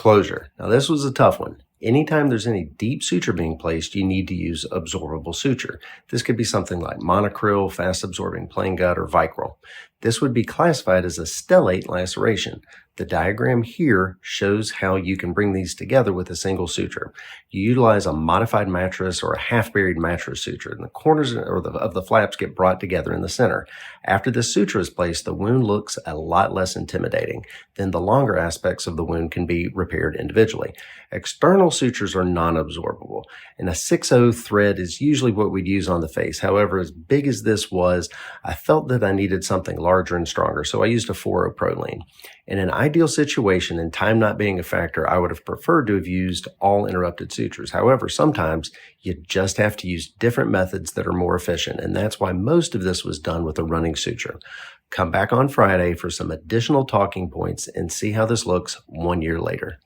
Closure. Now, this was a tough one. Anytime there's any deep suture being placed, you need to use absorbable suture. This could be something like monocryl, fast-absorbing plain gut, or Vicryl. This would be classified as a stellate laceration. The diagram here shows how you can bring these together with a single suture. You utilize a modified mattress or a half-buried mattress suture, and the corners of the flaps get brought together in the center. After this suture is placed, the wound looks a lot less intimidating. Then the longer aspects of the wound can be repaired individually. External sutures are non-absorbable, and a 6/0 thread is usually what we'd use on the face. However, as big as this was, I felt that I needed something larger and stronger, so I used a 4/0 Prolene. In an ideal situation and time not being a factor, I would have preferred to have used all interrupted sutures. However, sometimes you just have to use different methods that are more efficient, and that's why most of this was done with a running suture. Come back on Friday for some additional talking points and see how this looks 1 year later.